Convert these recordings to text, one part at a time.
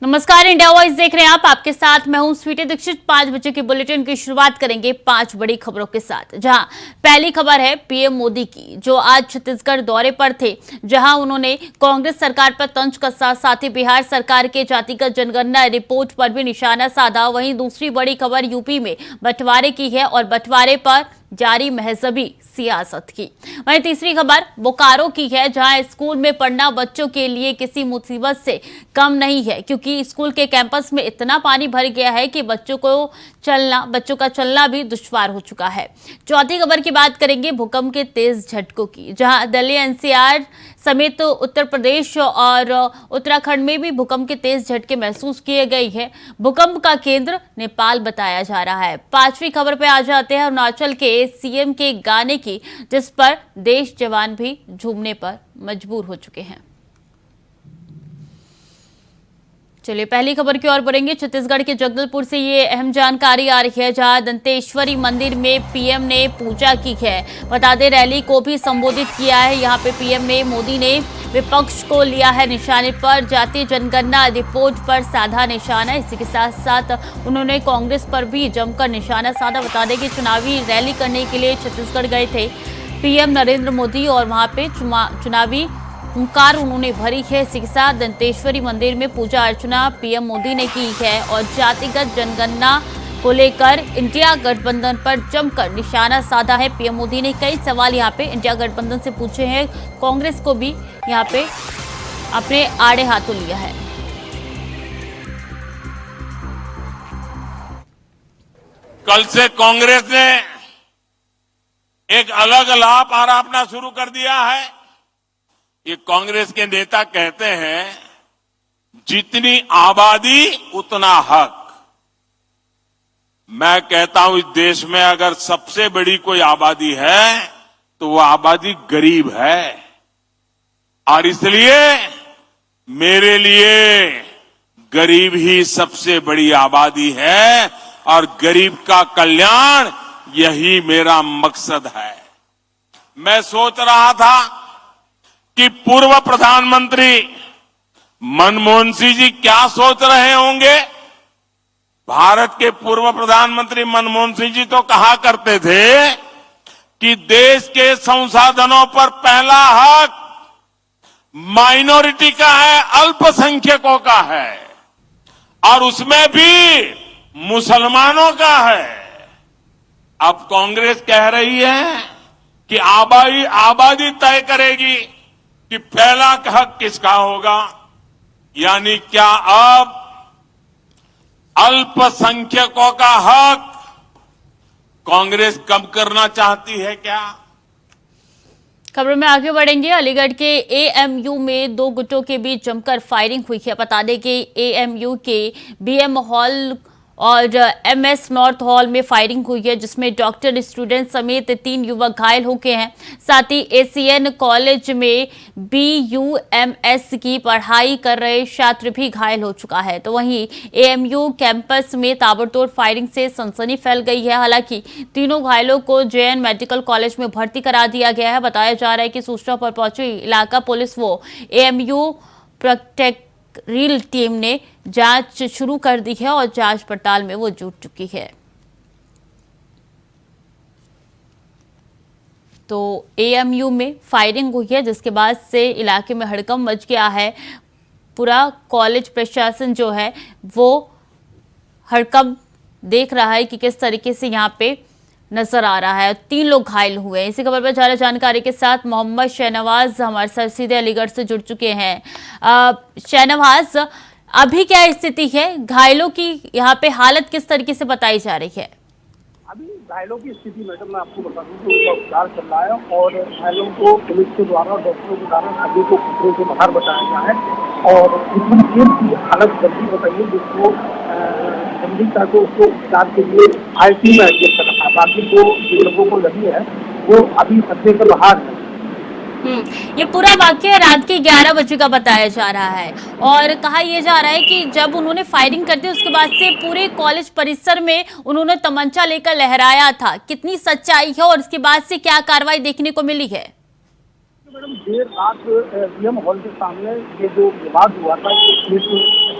नमस्कार, India voice देख रहे हैं आप। आपके साथ मैं हूं स्वीटी दीक्षित। 5 बजे के बुलेटिन की शुरुआत करेंगे 5 बड़ी खबरों के साथ, जहां पहली खबर है पीएम मोदी की, जो आज छत्तीसगढ़ दौरे पर थे, जहां उन्होंने कांग्रेस सरकार पर तंज कसा, साथ ही बिहार सरकार के जातिगत जनगणना रिपोर्ट पर भी निशाना साधा। वहीं दूसरी बड़ी खबर यूपी में बंटवारे की है और बंटवारे पर जारी महजबी सियासत की। वहीं तीसरी खबर बोकारो की है, जहां स्कूल में पढ़ना बच्चों के लिए किसी मुसीबत से कम नहीं है, क्योंकि स्कूल के कैंपस में इतना पानी भर गया है कि बच्चों का चलना भी दुश्वार हो चुका है। चौथी खबर की बात करेंगे भूकंप के तेज झटकों की, जहां दिल्ली एनसीआर समेत उत्तर प्रदेश और उत्तराखंड में भी भूकंप के तेज झटके महसूस किए गए हैं। भूकंप का केंद्र नेपाल बताया जा रहा है। पांचवी खबर पे आ जाते हैं अरुणाचल के सीएम के गाने की, जिस पर देश जवान भी झूमने पर मजबूर हो चुके हैं। चलिए पहली खबर की ओर बढ़ेंगे। छत्तीसगढ़ के जगदलपुर से ये अहम जानकारी आ रही है, जहां दंतेश्वरी मंदिर में पीएम ने पूजा की है। बता दें, रैली को भी संबोधित किया है। यहां पे पीएम मोदी ने विपक्ष को लिया है निशाने पर, जातीय जनगणना रिपोर्ट पर साधा निशाना। इसी के साथ साथ उन्होंने कांग्रेस पर भी जमकर निशाना साधा। बता दें कि चुनावी रैली करने के लिए छत्तीसगढ़ गए थे पीएम नरेंद्र मोदी और वहां पे चुनावी हुंकार उन्होंने भरी है। इसी के साथ दंतेश्वरी मंदिर में पूजा अर्चना पीएम मोदी ने की है और जातिगत जनगणना को लेकर इंडिया गठबंधन पर जमकर निशाना साधा है। पीएम मोदी ने कई सवाल यहां पे इंडिया गठबंधन से पूछे हैं। कांग्रेस को भी यहां पे अपने आड़े हाथों लिया है। कल से कांग्रेस ने एक अलग लाभ आरापना शुरू कर दिया है। ये कांग्रेस के नेता कहते हैं जितनी आबादी उतना हक। मैं कहता हूं इस देश में अगर सबसे बड़ी कोई आबादी है तो वो आबादी गरीब है, और इसलिए मेरे लिए गरीब ही सबसे बड़ी आबादी है और गरीब का कल्याण यही मेरा मकसद है। मैं सोच रहा था कि पूर्व प्रधानमंत्री मनमोहन सिंह जी क्या सोच रहे होंगे। भारत के पूर्व प्रधानमंत्री मनमोहन सिंह जी तो कहा करते थे कि देश के संसाधनों पर पहला हक माइनॉरिटी का है, अल्पसंख्यकों का है, और उसमें भी मुसलमानों का है। अब कांग्रेस कह रही है कि आबादी तय करेगी कि पहला हक किसका होगा। यानी क्या अब अल्पसंख्यकों का हक कांग्रेस कम करना चाहती है क्या? खबरों में आगे बढ़ेंगे। अलीगढ़ के एएमयू में 2 गुटों के बीच जमकर फायरिंग हुई है। बता दें कि एएमयू के बीएम हॉल और एमएस नॉर्थ हॉल में फायरिंग हुई है, जिसमें डॉक्टर स्टूडेंट समेत 3 युवक घायल हो गए हैं। साथ ही एसीएन कॉलेज में बीयूएमएस की पढ़ाई कर रहे छात्र भी घायल हो चुका है। तो वहीं एएमयू कैंपस में ताबड़तोड़ फायरिंग से सनसनी फैल गई है। हालांकि तीनों घायलों को जेएन मेडिकल कॉलेज में भर्ती करा दिया गया है। बताया जा रहा है कि सूचना पर पहुंची इलाका पुलिस वो एएमयू प्रोटेक्ट रील टीम ने जांच शुरू कर दी है और जांच पड़ताल में वो जुट चुकी है। तो एएमयू में फायरिंग हुई है, जिसके बाद से इलाके में हड़कंप मच गया है। पूरा कॉलेज प्रशासन जो है वो हड़कंप देख रहा है कि किस तरीके से यहाँ पे नजर आ रहा है। 3 लोग घायल हुए हैं। इसी खबर पर ज्यादा जानकारी के साथ मोहम्मद शहनवाज हमारे साथ सीधे अलीगढ़ से जुड़ चुके हैं। शहनवाज, अभी क्या स्थिति है? घायलों की यहाँ पे हालत किस तरीके से बताई जा रही है? अभी घायलों की स्थिति मैडम मैं आपको बता दूं कि उनका उपचार चल रहा है और घायलों को पुलिस के द्वारा और डॉक्टरों के द्वारा सभी को खतरे से बाहर बताया गया है और एक की हालत गंभीर बताइए, जिसको गंभीरता को उसको उपचार के लिए आईसीयू में एडमिट कर रखा है। बाकी जिन लोगों को लगी है वो अभी खतरे से बाहर है। ये पूरा वाकया रात के 11 बजे का बताया जा रहा है और कहा यह जा रहा है कि जब उन्होंने फायरिंग कर दी उसके बाद से पूरे कॉलेज परिसर में उन्होंने तमंचा लेकर लहराया था। कितनी सच्चाई है और उसके बाद से क्या कार्रवाई देखने को मिली है? मैडम देर रात डीएम हॉल के सामने ये जो विवाद हुआ था, एक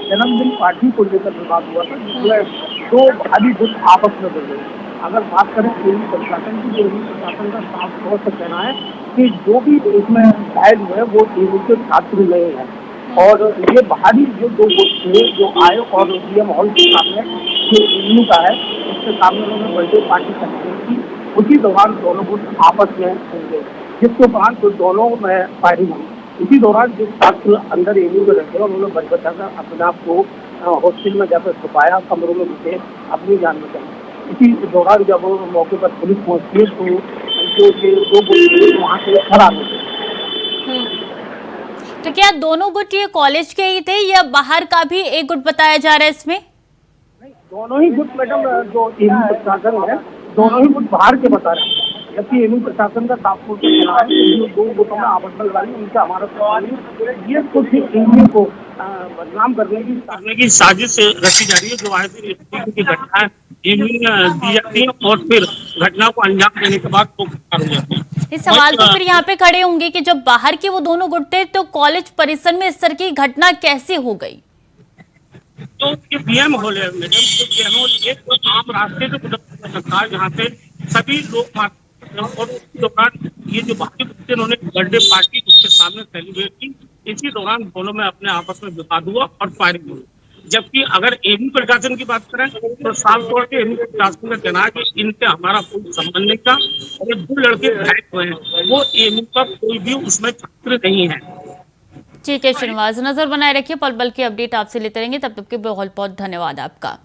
जन्मदिन पार्टी को लेकर विवाद हुआ था, जिसमें दो भारी गुट आपस में बढ़ गए। अगर बात करें एवी प्रशासन की, तो एवी प्रशासन का साफ तौर से कहना है कि जो भी इसमें घायल हुए वो एवी के छात्र नहीं है। और ये भारी जो दो गुट थे जो आए और डीएम हॉल के सामने जो एवी का है उसके सामने उन्होंने बर्थडे पार्टी सेलिब्रेट की। उसी दौरान दोनों गुट आपस में हो गए, जिसके उपरांत तो दोनों में फायरिंग हुई। इसी दौरान जो छात्र अंदर एवी में रहते हैं उन्होंने बच बचाकर अपने आप को हॉस्टल में जाकर छुपाया, कमरों में घुसे, अपनी जान बचाई। इसी दौरान जब मौके पर पुलिस पहुंचती है तो जो ये दो गुट वहाँ से फरार हो गए। तो क्या दोनों गुट ये कॉलेज के ही थे या बाहर का भी एक गुट बताया जा रहा है इसमें? नहीं, दोनों ही गुट मैडम जो एवी प्रशासन है, दोनों ही गुट बाहर के बता रहे हैं। जबकि एवी प्रशासन का साफ तौर से कहना है कि जो दो गुटों में आपस में लड़ाई उनका हमारा सवाल ये कुछ एवी को बदनाम करने की साजिश रची जा रही है। जो आए दिन की घटनाएं एवी दी जाती है और फिर घटना को अंजाम देने के बाद हो जाती है। ये सवाल तो फिर यहाँ पे खड़े होंगे कि जब बाहर के वो दोनों गुट थे तो कॉलेज परिसर में इस तरह की घटना कैसे हो गई? तो ये डीएम हॉल है मैडम, जो डीएम हॉल एक आम रास्ते से गुजर सकता है जहाँ पे सभी लोग और उस दौरान ये जो बाकी बच्चे उन्होंने बर्थडे पार्टी उसके सामने सेलिब्रेट की। इसी दौरान दोनों में अपने आपस में विवाद हुआ और फायरिंग हुई। जबकि अगर एवी प्रशासन की बात करें तो साफ तौर पे एवी प्रशासन का कहना है कि इनसे हमारा कोई संबंध नहीं था और दो लड़के घायल हुए हैं, वो एवी का कोई भी उसमें छात्र नहीं है। ठीक है श्रीनिवास, नजर बनाए रखिए, पल पल की अपडेट आपसे लेते रहेंगे। तब तक के बहुत बहुत धन्यवाद आपका।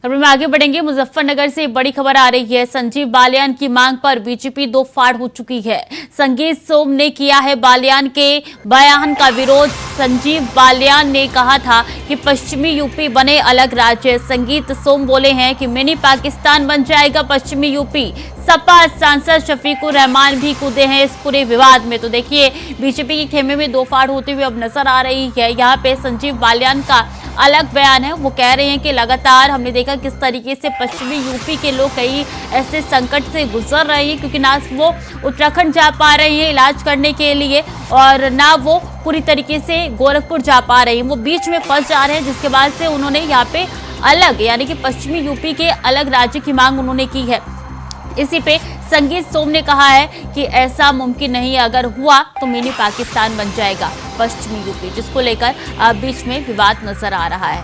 खबर में आगे बढ़ेंगे। मुजफ्फरनगर से बड़ी खबर आ रही है। संजीव बालियान की मांग पर बीजेपी दो फाड़ हो चुकी है। संगीत सोम ने किया है बालियान के बयान का विरोध। संजीव बालियान ने कहा था कि पश्चिमी यूपी बने अलग राज्य। संगीत सोम बोले हैं कि मिनी पाकिस्तान बन जाएगा पश्चिमी यूपी। सपा सांसद शफीकुर रहमान भी कूदे हैं इस पूरे विवाद में। तो देखिए बीजेपी के खेमे में दो फाड़ होते हुए अब नजर आ रही है। यहाँ पे संजीव बालियान का अलग बयान है। वो कह रहे हैं कि लगातार हमने देखा किस तरीके से पश्चिमी यूपी के लोग कई ऐसे संकट से गुजर रहे हैं, क्योंकि ना वो उत्तराखंड जा पा रहे हैं इलाज करने के लिए और ना वो पूरी तरीके से गोरखपुर जा पा रहे हैं, वो बीच में फंस जा रहे हैं। जिसके बाद से उन्होंने यहाँ पे अलग यानी कि पश्चिमी यूपी के अलग राज्य की मांग उन्होंने की है। इसी पे संगीत सोम ने कहा है कि ऐसा मुमकिन नहीं, अगर हुआ तो मिनी पाकिस्तान बन जाएगा पश्चिमी यूपी, जिसको लेकर बीच में विवाद नजर आ रहा है।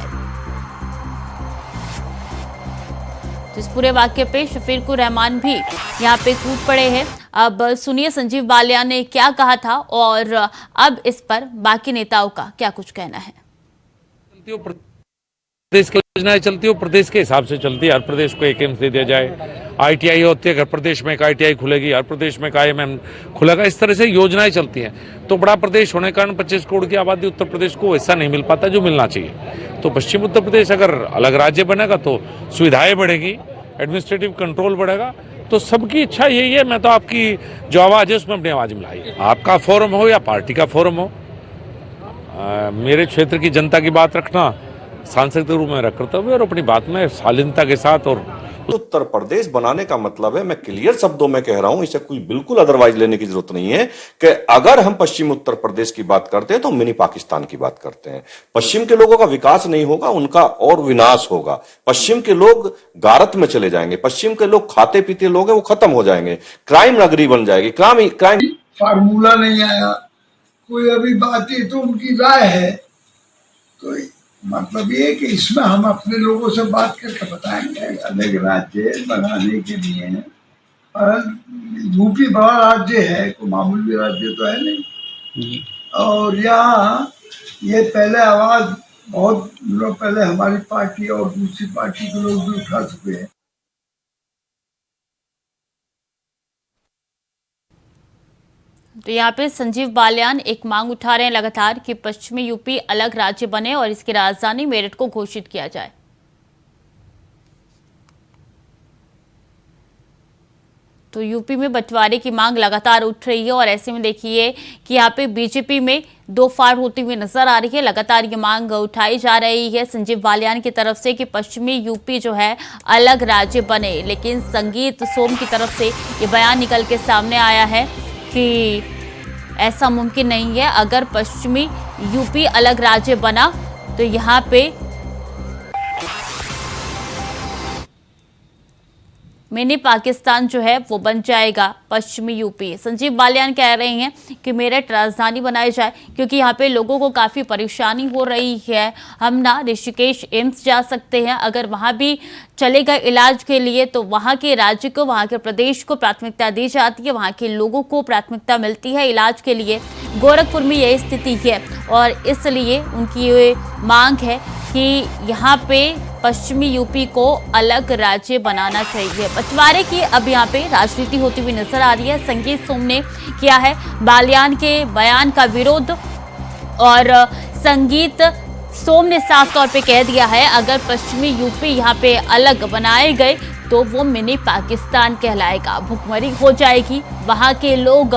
इस पूरे वाक्य पे शफीकुर रहमान भी यहाँ पे कूद पड़े हैं। अब सुनिए संजीव बालियान ने क्या कहा था और अब इस पर बाकी नेताओं का क्या कुछ कहना है। प्रदेश की योजनाएं चलती हो, प्रदेश के हिसाब से चलती है। हर प्रदेश को एक एम्स दे दिया जाए, ITI होती है, हर प्रदेश में एक ITI खुलेगी, हर प्रदेश में एक IMM खुलेगा। इस तरह से योजनाएं चलती हैं। तो बड़ा प्रदेश होने के कारण 25 करोड़ की आबादी उत्तर प्रदेश को ऐसा नहीं मिल पाता जो मिलना चाहिए। तो पश्चिम उत्तर प्रदेश अगर अलग राज्य बनेगा तो सुविधाएं बढ़ेगी, एडमिनिस्ट्रेटिव कंट्रोल बढ़ेगा। तो सबकी इच्छा यही है। मैं तो आपकी जो आवाज है उसमें अपनी आवाज मिलाइए। आपका फोरम हो या पार्टी का फोरम हो, मेरे क्षेत्र की जनता की बात रखना सांसद के रूप में रख करते हुए और अपनी बात में शालीनता के साथ। और उत्तर प्रदेश बनाने का मतलब है, मैं क्लियर शब्दों में कह रहा हूं, इसे कोई बिल्कुल अदरवाइज लेने की जरूरत नहीं है कि अगर हम पश्चिम उत्तर प्रदेश की बात करते हैं तो मिनी पाकिस्तान की बात करते हैं। पश्चिम के लोगों का विकास नहीं होगा, उनका और विनाश होगा। पश्चिम के लोग गारत में चले जाएंगे, पश्चिम के लोग खाते पीते लोग हैं वो खत्म हो जाएंगे, क्राइम नगरी बन जाएगी। क्राइम फार्मूला नहीं आया, कोई अभी बात ही तो उनकी राय है। तो मतलब ये कि इसमें हम अपने लोगों से बात करके बताएंगे अलग राज्य बनाने के लिए। और यूपी बड़ा राज्य है, कोई मामूली राज्य तो है नहीं। और यहाँ ये पहले आवाज बहुत लोग पहले हमारी पार्टी और दूसरी पार्टी के लोग भी उठा चुके हैं। तो यहाँ पे संजीव बालियान एक मांग उठा रहे हैं लगातार कि पश्चिमी यूपी अलग राज्य बने और इसकी राजधानी मेरठ को घोषित किया जाए। तो यूपी में बंटवारे की मांग लगातार उठ रही है और ऐसे में देखिए कि यहाँ पे बीजेपी में दो फाड़ होती हुई नजर आ रही है। लगातार ये मांग उठाई जा रही है संजीव बालियान की तरफ से कि पश्चिमी यूपी जो है अलग राज्य बने, लेकिन संगीत सोम की तरफ से ये बयान निकल के सामने आया है कि ऐसा मुमकिन नहीं है। अगर पश्चिमी यूपी अलग राज्य बना तो यहाँ पे मिनी पाकिस्तान जो है वो बन जाएगा पश्चिमी यूपी। संजीव बालियान कह रहे हैं कि मेरठ राजधानी बनाई जाए, क्योंकि यहाँ पे लोगों को काफ़ी परेशानी हो रही है। हम ना ऋषिकेश एम्स जा सकते हैं, अगर वहाँ भी चलेगा इलाज के लिए तो वहाँ के राज्य को, वहाँ के प्रदेश को प्राथमिकता दी जाती है, वहाँ के लोगों को प्राथमिकता मिलती है इलाज के लिए। गोरखपुर में यही स्थिति है और इसलिए उनकी ये मांग है कि यहाँ पे पश्चिमी यूपी को अलग राज्य बनाना चाहिए। बंटवारे की अब यहाँ पे राजनीति होती हुई नजर आ रही है। संगीत सोम ने किया है बालियान के बयान का विरोध और संगीत सोम ने साफ तौर पे कह दिया है अगर पश्चिमी यूपी यहाँ पे अलग बनाए गए तो वो मिनी पाकिस्तान कहलाएगा। भुखमरी हो जाएगी, वहाँ के लोग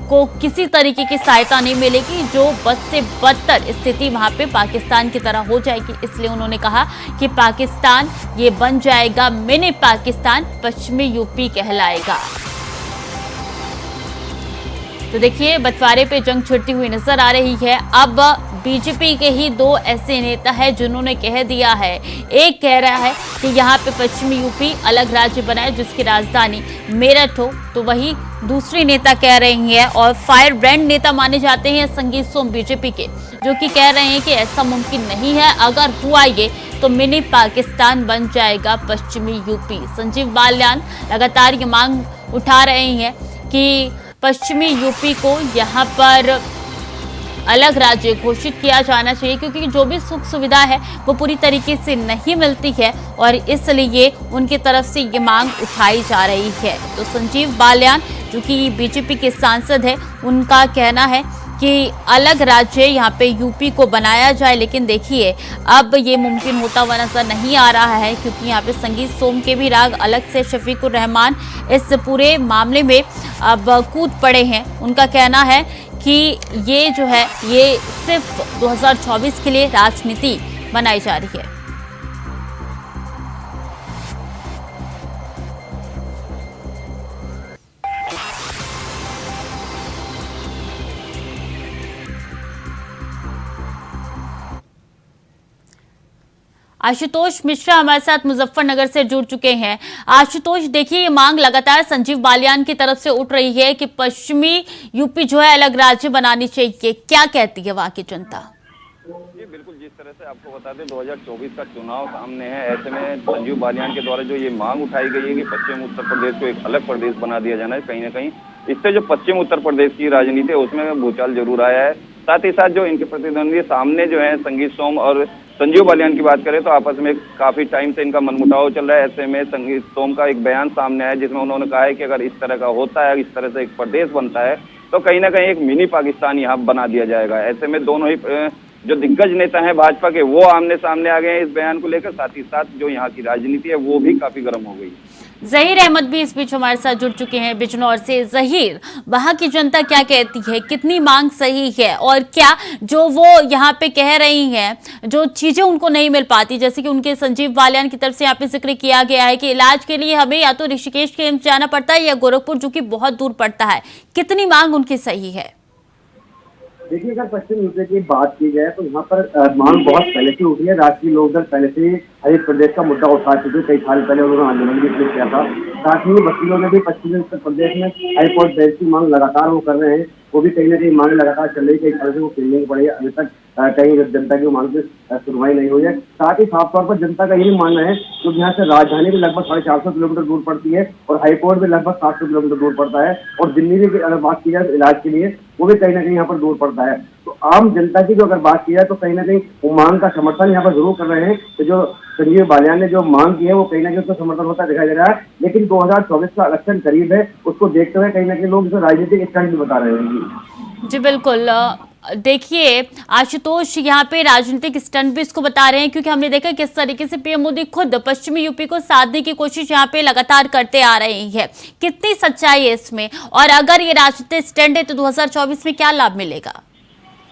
को किसी तरीके की सहायता नहीं मिलेगी, जो बद से बदतर स्थिति वहां पे पाकिस्तान की तरह हो जाएगी। इसलिए उन्होंने कहा कि पाकिस्तान ये बन जाएगा मिनी पाकिस्तान, पश्चिमी यूपी कहलाएगा। तो देखिए बंटवारे पे जंग छिड़ती हुई नजर आ रही है। अब बीजेपी के ही दो ऐसे नेता हैं जिन्होंने कह दिया है, एक कह रहा है कि यहाँ पे पश्चिमी यूपी अलग राज्य बनाए जिसकी राजधानी मेरठ हो, तो वही दूसरी नेता कह रही है और फायर ब्रांड नेता माने जाते हैं संगीत सोम बीजेपी के, जो कि कह रहे हैं कि ऐसा मुमकिन नहीं है, अगर हुआ ये तो मिनी पाकिस्तान बन जाएगा पश्चिमी यूपी। संजीव बालियान लगातार ये मांग उठा रहे हैं कि पश्चिमी यूपी को यहाँ पर अलग राज्य घोषित किया जाना चाहिए, क्योंकि जो भी सुख सुविधा है वो पूरी तरीके से नहीं मिलती है और इसलिए उनकी तरफ से ये मांग उठाई जा रही है। तो संजीव बालियान जो कि बीजेपी के सांसद है, उनका कहना है कि अलग राज्य यहाँ पे यूपी को बनाया जाए, लेकिन देखिए अब ये मुमकिन होता हुआ नजर नहीं आ रहा है, क्योंकि यहाँ पे संगीत सोम के भी राग अलग से शफीकुर रहमान इस पूरे मामले में अब कूद पड़े हैं। उनका कहना है कि ये जो है ये सिर्फ 2024 के लिए राजनीति बनाई जा रही है। आशुतोष मिश्रा हमारे साथ मुजफ्फरनगर से जुड़ चुके हैं। आशुतोष, देखिए ये मांग लगातार संजीव बालियान की तरफ से उठ रही है कि पश्चिमी यूपी जो है अलग राज्य बनानी चाहिए, क्या कहती है वहां की जनता? जी बिल्कुल, जिस तरह से आपको बता दें 2024 का चुनाव सामने है, ऐसे में संजीव बालियान के द्वारा जो ये मांग उठाई गई है कि पश्चिम उत्तर प्रदेश को एक अलग प्रदेश बना दिया जाना है, कहीं ना कहीं इससे जो पश्चिम उत्तर प्रदेश की राजनीति है उसमें भूचाल जरूर आया है। साथ ही साथ जो इनके प्रतिद्वंदी सामने जो है संगीत सोम और संजीव बालियान की बात करें तो आपस में काफी टाइम से इनका मनमुटाव चल रहा है। ऐसे में संगीत सोम का एक बयान सामने आया जिसमें उन्होंने कहा है कि अगर इस तरह का होता है, इस तरह से एक प्रदेश बनता है तो कहीं ना कहीं एक मिनी पाकिस्तान यहाँ बना दिया जाएगा। ऐसे में दोनों ही जो दिग्गज नेता हैं भाजपा के वो आमने सामने आ गए हैं इस बयान को लेकर। साथ ही साथ जो यहाँ की राजनीति है वो भी काफी गर्म हो गई। जहीर अहमद भी इस बीच हमारे साथ जुड़ चुके हैं बिजनौर से। जहीर, वहां की जनता क्या कहती है, कितनी मांग सही है और क्या जो वो यहाँ पे कह रही हैं जो चीजें उनको नहीं मिल पाती, जैसे कि उनके संजीव बालियान की तरफ से यहाँ पे जिक्र किया गया है कि इलाज के लिए हमें या तो ऋषिकेश के एम्स जाना पड़ता है या गोरखपुर जो कि बहुत दूर पड़ता है, कितनी मांग उनकी सही है? देखिए, अगर पश्चिम यूपी की बात की जाए तो यहाँ पर मांग बहुत पहले से उठी है। राष्ट्रीय लोकदल पहले से हर प्रदेश का मुद्दा उठा चुके, कई साल पहले उन्होंने आंदोलन भी किया था। साथ ही वकीलों ने भी पश्चिमी उत्तर प्रदेश में हाईकोर्ट बेंच की मांग लगातार वो कर रहे हैं, वो भी कहीं ना कहीं मांग लगातार चल रही है। कई साल से वो पेंडिंग पड़ी है, अभी तक कहीं जनता की मांग की सुनवाई नहीं हुई है। साथ ही साफ तौर पर जनता का यही मानना है क्योंकि यहाँ से राजधानी भी लगभग 450 किलोमीटर दूर पड़ती है और हाईकोर्ट भी लगभग 700 किलोमीटर दूर पड़ता है और दिल्ली की अगर बात की जाए इलाज के लिए वो भी कहीं ना कहीं यहाँ पर दूर पड़ता है। तो आम जनता की जो अगर बात की जाए तो कहीं ना कहीं वो मांग का समर्थन यहाँ पर जरूर कर रहे हैं। तो जो संजीव बालियान ने जो मांग की है वो कहीं ना कहीं उसका समर्थन होता दिखाई दे रहा है, लेकिन 2024 का इलेक्शन करीब है, उसको देखते हुए कहीं ना कहीं लोग इसे राजनीतिक स्टंट भी बता रहे हैं। जी बिल्कुल, देखिए आशुतोष, यहाँ पे राजनीतिक स्टंट भी इसको बता रहे हैं क्योंकि हमने देखा किस तरीके से पीएम मोदी खुद पश्चिमी यूपी को साधने की कोशिश यहाँ पे लगातार करते आ रहे हैं। कितनी सच्चाई है इसमें, और अगर ये राजनीतिक स्टंट है तो 2024 में क्या लाभ मिलेगा?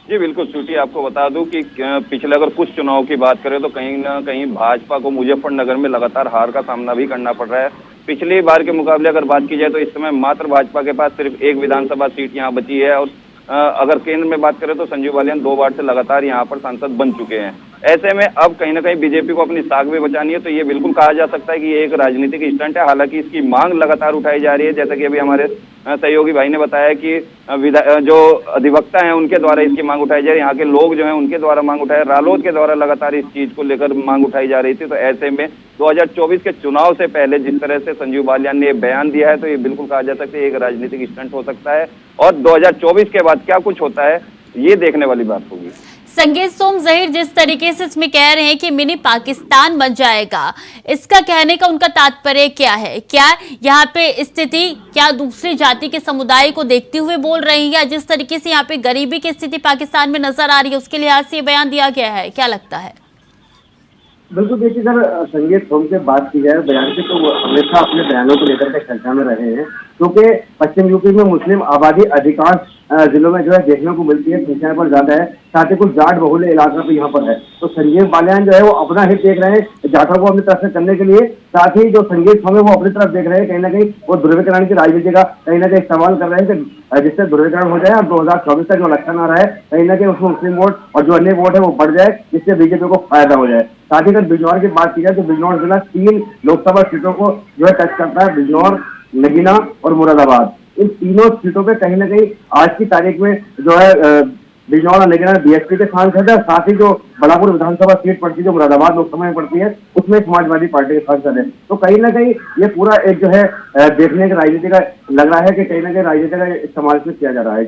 जी बिल्कुल स्वीटी, आपको बता दूं कि पिछले अगर कुछ चुनाव की बात करें तो कहीं ना कहीं भाजपा को मुजफ्फरनगर में लगातार हार का सामना भी करना पड़ रहा है। पिछली बार के मुकाबले अगर बात की जाए तो इस समय मात्र भाजपा के पास सिर्फ एक विधानसभा सीट यहाँ बची है और अगर केंद्र में बात करें तो संजीव बालियान 2 बार से लगातार यहाँ पर सांसद बन चुके हैं। ऐसे में अब कहीं ना कहीं बीजेपी को अपनी साख भी बचानी है, तो ये बिल्कुल कहा जा सकता है कि ये एक राजनीतिक स्टंट है। हालांकि इसकी मांग लगातार उठाई जा रही है, जैसा कि अभी हमारे सहयोगी भाई ने बताया कि जो अधिवक्ता हैं उनके द्वारा इसकी मांग उठाई जा रही है, यहाँ के लोग जो हैं उनके द्वारा मांग उठाई, रालोद के द्वारा लगातार इस चीज को लेकर मांग उठाई जा रही थी। तो ऐसे में 2024 के चुनाव से पहले जिस तरह से संजीव बालियान ने बयान दिया है, तो ये बिल्कुल कहा जा सकता है एक राजनीतिक स्टंट हो सकता है और 2024 के बाद क्या कुछ होता है ये देखने वाली बात होगी। संगीत सोम जहीर जिस तरीके से इसमें कह रहे हैं कि मिनी पाकिस्तान बन जाएगा, इसका कहने का उनका तात्पर्य क्या है? क्या यहाँ पे स्थिति क्या दूसरी जाति के समुदाय को देखते हुए बोल रही है, या जिस तरीके से यहाँ पे गरीबी की स्थिति पाकिस्तान में नजर आ रही है उसके लिहाज से ये बयान दिया गया है? क्या लगता है? बिल्कुल, देखिए सर, संगीत सोम से बात की जाए बयान की तो वो हमेशा अपने बयानों को लेकर के चर्चा में रहे हैं, क्योंकि पश्चिम यूपी में मुस्लिम आबादी अधिकांश जिलों में जो है देखने को मिलती है, संख्या पर ज्यादा है, साथ ही कुछ जाट बहुल इलाका भी यहाँ पर है। तो संजीव बालियान जो है वो अपना हित देख रहे हैं जाटों को अपनी तरफ से करने के लिए, साथ ही जो संगीत सोम है वो अपनी तरफ देख रहे हैं, कहीं ना कहीं वो ध्रुवीकरण की राजनीति का कहीं ना कहीं इस्तेमाल कर रहे हैं कि जिससे ध्रुवीकरण हो जाए और 2024 का जो इलेक्शन आ रहा है कहीं ना कहीं उसमें मुस्लिम वोट और जो अन्य वोट है वो बढ़ जाए, जिससे बीजेपी को फायदा हो जाए। साथ ही अगर बिजनौर की बात की जाए तो बिजनौर जिला 3 लोकसभा सीटों को जो है टच करता है, बिजनौर, नगीना और मुरादाबाद। इन तीनों सीटों पे कहीं ना कहीं आज की तारीख में जो है बिजनौर और नगीना बीएसपी के सांसद है, साथ ही जो बड़ापुर विधानसभा सीट पड़ती है जो मुरादाबाद लोकसभा में पड़ती है उसमें समाजवादी पार्टी के सांसद है। तो कहीं ना कहीं ये पूरा एक जो है देखने का राजनीति का लग रहा है कि कहीं ना कहीं राजनीति का इस्तेमाल किया जा रहा है।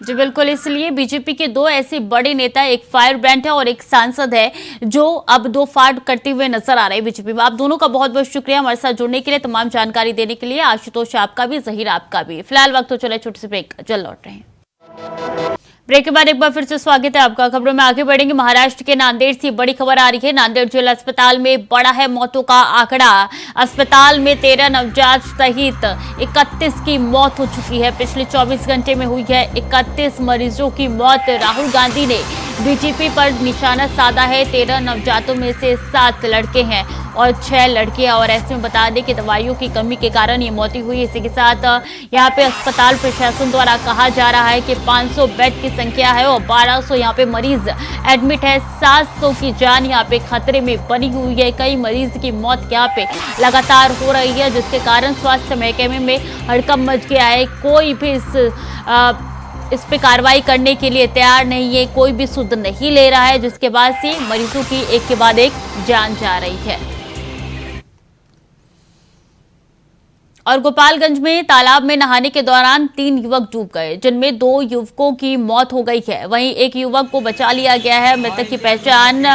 जी बिल्कुल, इसलिए बीजेपी के 2 ऐसे बड़े नेता, एक फायर ब्रांड है और एक सांसद है, जो अब 2 फाड़ करते हुए नजर आ रहे हैं बीजेपी में। आप दोनों का बहुत बहुत शुक्रिया हमारे साथ जुड़ने के लिए, तमाम जानकारी देने के लिए। आशुतोष आपका भी, जहीर आपका भी। फिलहाल वक्त तो चले छोटे से ब्रेक, जल्द लौट रहे हैं। ब्रेक के बाद एक बार फिर से स्वागत है आपका। खबरों में आगे बढ़ेंगे। महाराष्ट्र के नांदेड़ से बड़ी खबर आ रही है। नांदेड़ जिला अस्पताल में बड़ा है मौतों का आंकड़ा। अस्पताल में 13 नवजात सहित 31 की मौत हो चुकी है। पिछले 24 घंटे में हुई है 31 मरीजों की मौत। राहुल गांधी ने बीजेपी पर निशाना साधा है। 13 नवजातों में से 7 लड़के हैं और 6 लड़कियां। और ऐसे में बता दें कि दवाइयों की कमी के कारण ये मौतें हुई। इसी के साथ यहाँ पे अस्पताल प्रशासन द्वारा कहा जा रहा है कि 500 बेड की संख्या है और 1200 यहाँ पे मरीज एडमिट है। 700 की जान यहाँ पे खतरे में बनी हुई है। कई मरीज की मौत यहाँ पे लगातार हो रही है, जिसके कारण स्वास्थ्य महकमे में हड़कंप मच गया है। कोई भी इस पे कार्रवाई करने के लिए तैयार नहीं है, कोई भी सुध नहीं ले रहा है, जिसके बाद से मरीजों की एक के बाद एक जान जा रही है। और गोपालगंज में तालाब में नहाने के दौरान 3 युवक डूब गए, जिनमें 2 युवकों की मौत हो गई है। वहीं एक युवक को बचा लिया गया है। मृतक की पहचान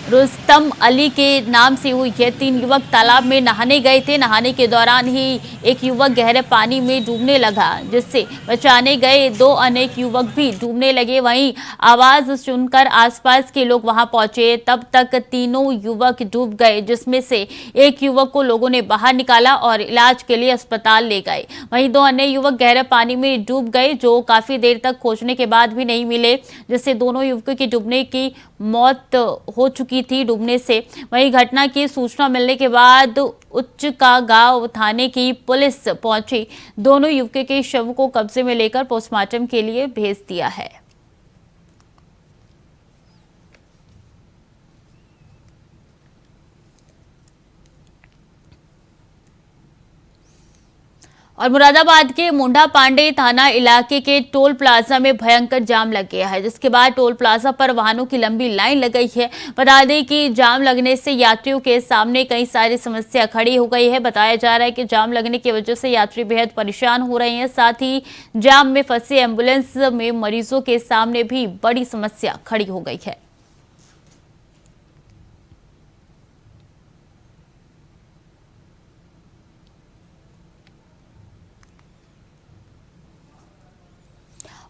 रुस्तम अली के नाम से हुई है। 3 युवक तालाब में नहाने गए थे। नहाने के दौरान ही एक युवक गहरे पानी में डूबने लगा, जिससे बचाने गए 2 अन्य युवक भी डूबने लगे। वहीं आवाज सुनकर आसपास के लोग वहां पहुंचे, तब तक तीनों युवक डूब गए, जिसमें से एक युवक को लोगों ने बाहर निकाला और इलाज के लिए अस्पताल ले गए। वहीं 2 अन्य युवक गहरे पानी में डूब गए, जो काफी देर तक खोजने के बाद भी नहीं मिले, जिससे दोनों युवकों की डूबने की मौत हो चुकी थी डूबने से। वहीं घटना की सूचना मिलने के बाद उच्चकागांव थाने की पुलिस पहुंची। दोनों युवकों के शव को कब्जे में लेकर पोस्टमार्टम के लिए भेज दिया है। और मुरादाबाद के मुंडा पांडे थाना इलाके के टोल प्लाजा में भयंकर जाम लग गया है, जिसके बाद टोल प्लाजा पर वाहनों की लंबी लाइन लग गई है। बता दें कि जाम लगने से यात्रियों के सामने कई सारी समस्या खड़ी हो गई है। बताया जा रहा है कि जाम लगने की वजह से यात्री बेहद परेशान हो रहे हैं। साथ ही जाम में फंसे एम्बुलेंस में मरीजों के सामने भी बड़ी समस्या खड़ी हो गई है।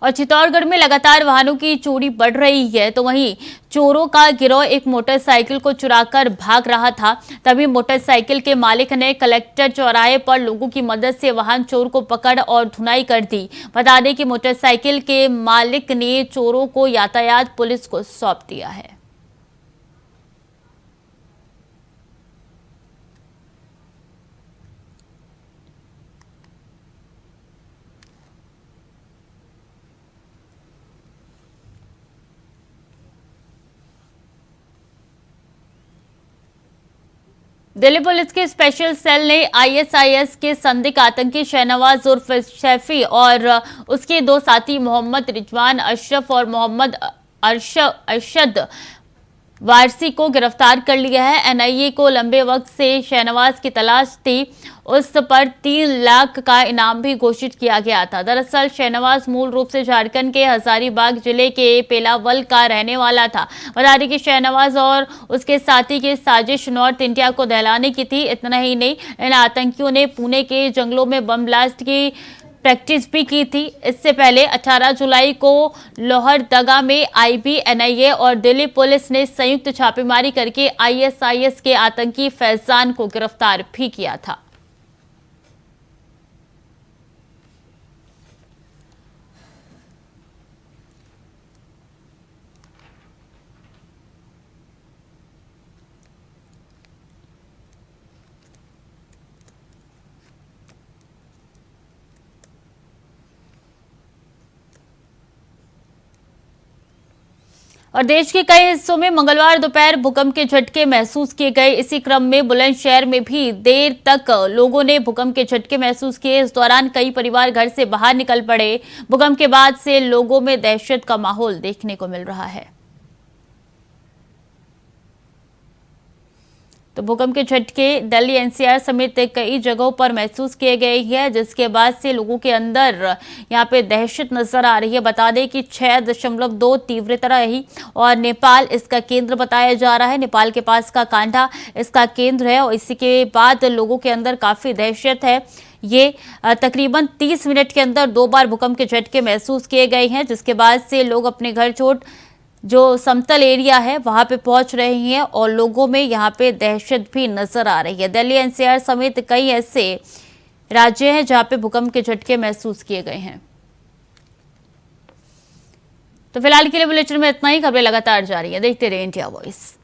और चित्तौड़गढ़ में लगातार वाहनों की चोरी बढ़ रही है, तो वहीं चोरों का गिरोह एक मोटरसाइकिल को चुराकर भाग रहा था। तभी मोटरसाइकिल के मालिक ने कलेक्टर चौराहे पर लोगों की मदद से वाहन चोर को पकड़ और धुनाई कर दी। बता दें कि मोटरसाइकिल के मालिक ने चोरों को यातायात पुलिस को सौंप दिया है। दिल्ली पुलिस के स्पेशल सेल ने आईएसआईएस के संदिग्ध आतंकी शहनवाज उर्फ शैफी और उसके दो साथी मोहम्मद रिजवान अशरफ और मोहम्मद अरशद वारसी को गिरफ्तार कर लिया है। एनआईए को लंबे वक्त से शहनवाज की तलाश थी, उस पर 3 लाख का इनाम भी घोषित किया गया था। दरअसल शहनवाज मूल रूप से झारखंड के हजारीबाग जिले के पेलावल का रहने वाला था। बता दें कि शहनवाज और उसके साथी की साजिश नॉर्थ इंडिया को दहलाने की थी। इतना ही नहीं, इन आतंकियों ने पुणे के जंगलों में बम ब्लास्ट की प्रैक्टिस भी की थी। इससे पहले 18 जुलाई को लोहरदगा में आईबी, एनआईए और दिल्ली पुलिस ने संयुक्त छापेमारी करके आईएसआईएस के आतंकी फैजान को गिरफ्तार भी किया था। और देश के कई हिस्सों में मंगलवार दोपहर भूकंप के झटके महसूस किए गए। इसी क्रम में बुलंदशहर में भी देर तक लोगों ने भूकंप के झटके महसूस किए। इस दौरान कई परिवार घर से बाहर निकल पड़े। भूकंप के बाद से लोगों में दहशत का माहौल देखने को मिल रहा है। तो भूकंप के झटके दिल्ली एनसीआर समेत कई जगहों पर महसूस किए गए हैं, जिसके बाद से लोगों के अंदर यहां पे दहशत नजर आ रही है। बता दें कि 6.2 तीव्रता रही और नेपाल इसका केंद्र बताया जा रहा है। नेपाल के पास का कांडा इसका केंद्र है और इसी के बाद लोगों के अंदर काफी दहशत है। ये तकरीबन 30 मिनट के अंदर 2 बार भूकंप के झटके महसूस किए गए हैं, जिसके बाद से लोग अपने घर छोड़ जो समतल एरिया है वहां पे पहुंच रहे हैं और लोगों में यहां पे दहशत भी नजर आ रही है। दिल्ली एनसीआर समेत कई ऐसे राज्य हैं जहां पे भूकंप के झटके महसूस किए गए हैं। तो फिलहाल के लिए बुलेटिन में इतना ही। खबरें लगातार जारी है, देखते रहिए इंडिया वॉइस।